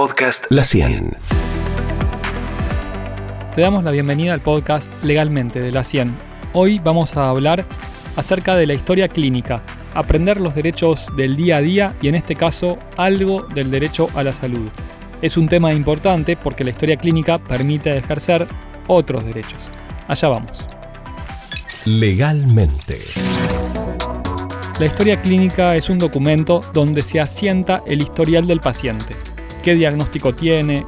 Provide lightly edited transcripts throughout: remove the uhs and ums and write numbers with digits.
Podcast La 100. Te damos la bienvenida al podcast Legalmente de La 100. Hoy vamos a hablar acerca de la historia clínica, aprender los derechos del día a día y en este caso algo del derecho a la salud. Es un tema importante porque la historia clínica permite ejercer otros derechos. Allá vamos. Legalmente. La historia clínica es un documento donde se asienta el historial del paciente. ¿Qué diagnóstico tiene?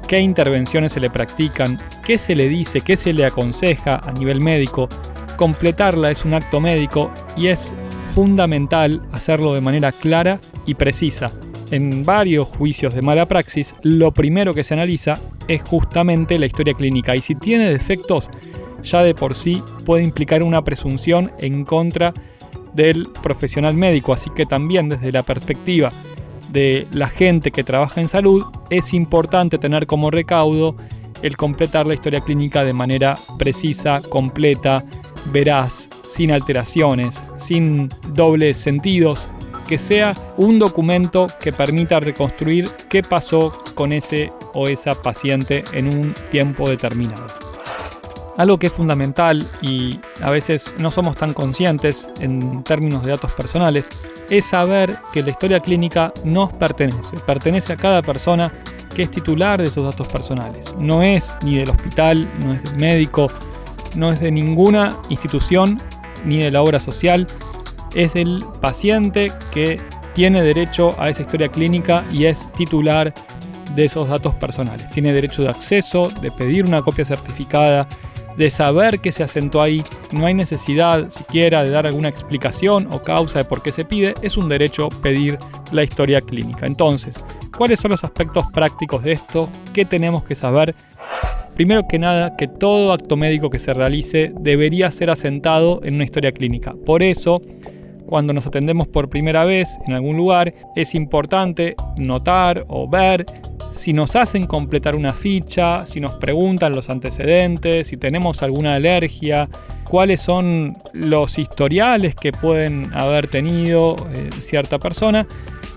¿Qué intervenciones se le practican? ¿Qué se le dice? ¿Qué se le aconseja a nivel médico? Completarla es un acto médico y es fundamental hacerlo de manera clara y precisa. En varios juicios de mala praxis, lo primero que se analiza es justamente la historia clínica y si tiene defectos, ya de por sí puede implicar una presunción en contra del profesional médico, así que también desde la perspectiva de la gente que trabaja en salud es importante tener como recaudo el completar la historia clínica de manera precisa, completa, veraz, sin alteraciones, sin dobles sentidos, que sea un documento que permita reconstruir qué pasó con ese o esa paciente en un tiempo determinado. Algo que es fundamental y a veces no somos tan conscientes en términos de datos personales es saber que la historia clínica nos pertenece a cada persona que es titular de esos datos personales. No es ni del hospital, no es del médico, no es de ninguna institución ni de la obra social, es del paciente que tiene derecho a esa historia clínica y es titular de esos datos personales. Tiene derecho de acceso, de pedir una copia certificada, de saber qué se asentó ahí. No hay necesidad siquiera de dar alguna explicación o causa de por qué se pide. Es un derecho pedir la historia clínica. Entonces, ¿cuáles son los aspectos prácticos de esto? ¿Qué tenemos que saber? Primero que nada, que todo acto médico que se realice debería ser asentado en una historia clínica. Por eso, cuando nos atendemos por primera vez en algún lugar, es importante notar o ver si nos hacen completar una ficha, si nos preguntan los antecedentes, si tenemos alguna alergia, cuáles son los historiales que pueden haber tenido cierta persona,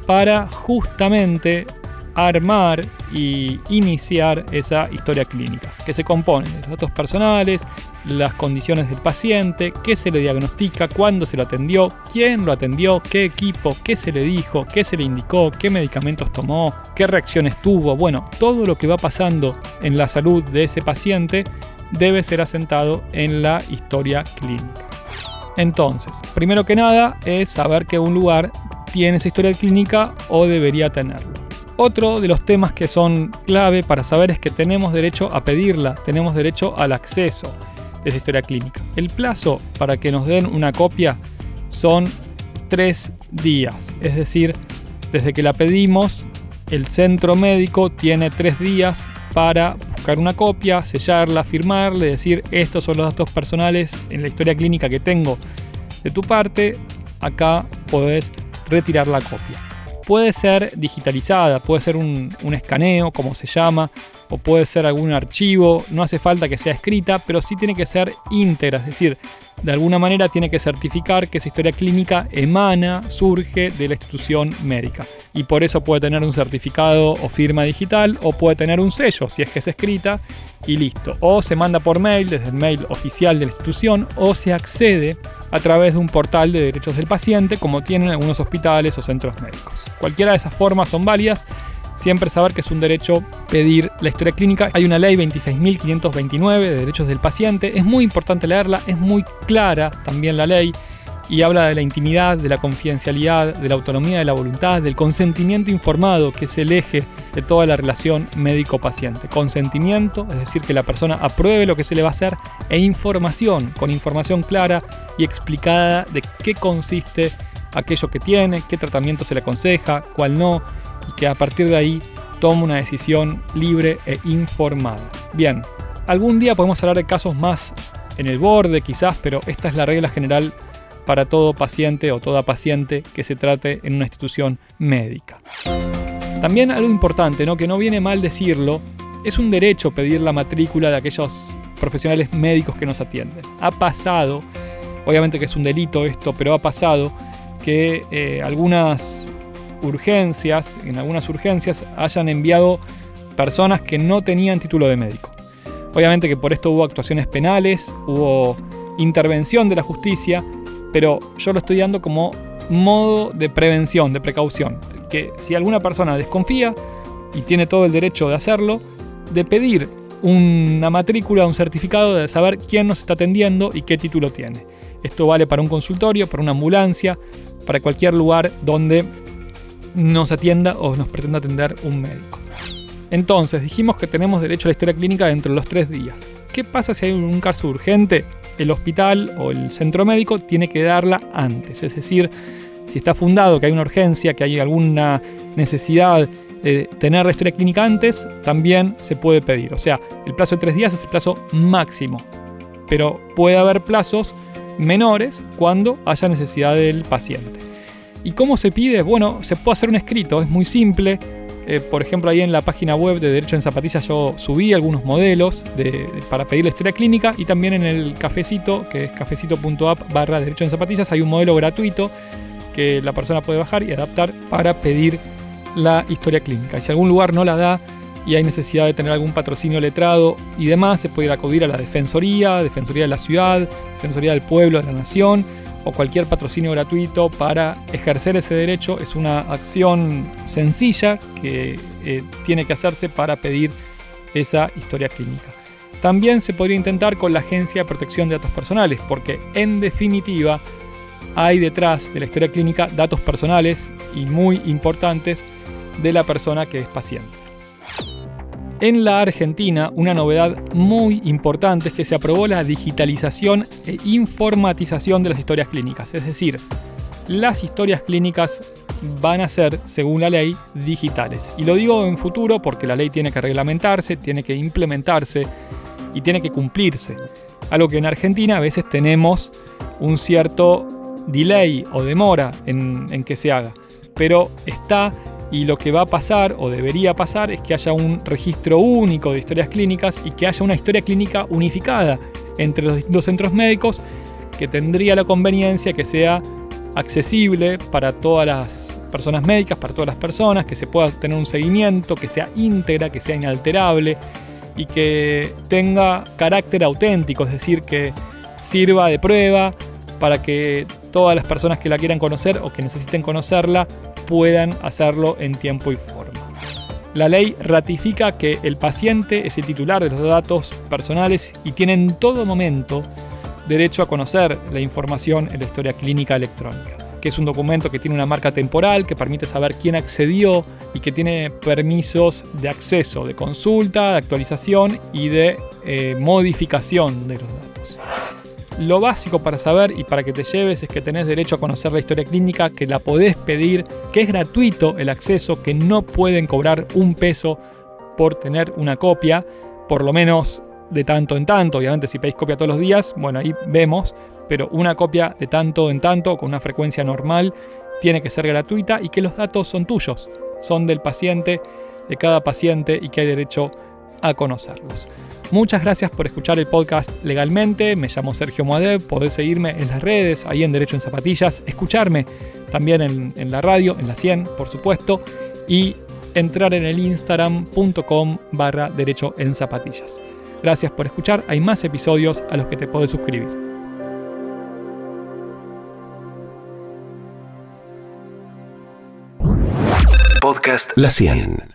para justamente armar y iniciar esa historia clínica, que se compone de los datos personales, las condiciones del paciente, qué se le diagnostica, cuándo se lo atendió, quién lo atendió, qué equipo, qué se le dijo, qué se le indicó, qué medicamentos tomó, qué reacciones tuvo. Bueno, todo lo que va pasando en la salud de ese paciente debe ser asentado en la historia clínica. Entonces, primero que nada es saber que un lugar tiene esa historia clínica o debería tenerlo. Otro de los temas que son clave para saber es que tenemos derecho a pedirla, tenemos derecho al acceso de esa historia clínica. El plazo para que nos den una copia son 3 días, es decir, desde que la pedimos, el centro médico tiene 3 días para buscar una copia, sellarla, firmarle, decir estos son los datos personales en la historia clínica que tengo de tu parte, acá podés retirar la copia. Puede ser digitalizada, puede ser un escaneo, como se llama, o puede ser algún archivo, no hace falta que sea escrita, pero sí tiene que ser íntegra, es decir, de alguna manera tiene que certificar que esa historia clínica surge de la institución médica. Y por eso puede tener un certificado o firma digital, o puede tener un sello, si es que es escrita, y listo. O se manda por mail, desde el mail oficial de la institución, o se accede a través de un portal de derechos del paciente, como tienen algunos hospitales o centros médicos. Cualquiera de esas formas son válidas. Siempre saber que es un derecho pedir la historia clínica. Hay una ley 26.529 de derechos del paciente. Es muy importante leerla, es muy clara también la ley y habla de la intimidad, de la confidencialidad, de la autonomía de la voluntad, del consentimiento informado, que es el eje de toda la relación médico-paciente. Consentimiento, es decir, que la persona apruebe lo que se le va a hacer, e información, con información clara y explicada de qué consiste aquello que tiene, qué tratamiento se le aconseja, cuál no, y que a partir de ahí tome una decisión libre e informada. Bien, algún día podemos hablar de casos más en el borde quizás, pero esta es la regla general para todo paciente o toda paciente que se trate en una institución médica. También algo importante, ¿no? Que no viene mal decirlo, es un derecho pedir la matrícula de aquellos profesionales médicos que nos atienden. Ha pasado, obviamente que es un delito esto, pero ha pasado que algunas en algunas urgencias, hayan enviado personas que no tenían título de médico. Obviamente que por esto hubo actuaciones penales, hubo intervención de la justicia, pero yo lo estoy dando como modo de prevención, de precaución. Que si alguna persona desconfía y tiene todo el derecho de hacerlo, de pedir una matrícula, un certificado de saber quién nos está atendiendo y qué título tiene. Esto vale para un consultorio, para una ambulancia, para cualquier lugar donde nos atienda o nos pretenda atender un médico. Entonces, dijimos que tenemos derecho a la historia clínica dentro de los 3 días. ¿Qué pasa si hay un caso urgente? El hospital o el centro médico tiene que darla antes. Es decir, si está fundado que hay una urgencia, que hay alguna necesidad de tener la historia clínica antes, también se puede pedir. O sea, el plazo de 3 días es el plazo máximo. Pero puede haber plazos menores cuando haya necesidad del paciente. ¿Y cómo se pide? Bueno, se puede hacer un escrito, es muy simple. Por ejemplo, ahí en la página web de Derecho en Zapatillas yo subí algunos modelos para pedir la historia clínica, y también en el cafecito, que es cafecito.app/Derecho en Zapatillas, hay un modelo gratuito que la persona puede bajar y adaptar para pedir la historia clínica. Y si algún lugar no la da y hay necesidad de tener algún patrocinio letrado y demás, se puede ir a acudir a la Defensoría de la Ciudad, Defensoría del Pueblo, de la Nación, o cualquier patrocinio gratuito para ejercer ese derecho. Es una acción sencilla que tiene que hacerse para pedir esa historia clínica. También se podría intentar con la Agencia de Protección de Datos Personales, porque en definitiva hay detrás de la historia clínica datos personales y muy importantes de la persona que es paciente. En la Argentina, una novedad muy importante es que se aprobó la digitalización e informatización de las historias clínicas. Es decir, las historias clínicas van a ser, según la ley, digitales. Y lo digo en futuro porque la ley tiene que reglamentarse, tiene que implementarse y tiene que cumplirse. Algo que en Argentina a veces tenemos un cierto delay o demora en que se haga. Pero está. Y lo que va a pasar, o debería pasar, es que haya un registro único de historias clínicas y que haya una historia clínica unificada entre los distintos centros médicos, que tendría la conveniencia que sea accesible para todas las personas médicas, para todas las personas, que se pueda tener un seguimiento, que sea íntegra, que sea inalterable y que tenga carácter auténtico, es decir, que sirva de prueba para que todas las personas que la quieran conocer o que necesiten conocerla puedan hacerlo en tiempo y forma. La ley ratifica que el paciente es el titular de los datos personales y tiene en todo momento derecho a conocer la información en la historia clínica electrónica, que es un documento que tiene una marca temporal que permite saber quién accedió y que tiene permisos de acceso, de consulta, de actualización y de modificación de los datos. Lo básico para saber y para que te lleves es que tenés derecho a conocer la historia clínica, que la podés pedir, que es gratuito el acceso, que no pueden cobrar un peso por tener una copia, por lo menos de tanto en tanto. Obviamente si pedís copia todos los días, bueno, ahí vemos, pero una copia de tanto en tanto con una frecuencia normal tiene que ser gratuita, y que los datos son tuyos, son del paciente, de cada paciente, y que hay derecho a conocerlos. Muchas gracias por escuchar el podcast Legalmente. Me llamo Sergio Moadev. Podés seguirme en las redes, ahí en Derecho en Zapatillas, escucharme también en la radio, en la 100, por supuesto, y entrar en el instagram.com/Derecho en Zapatillas. Gracias por escuchar. Hay más episodios a los que te podés suscribir. Podcast La 100.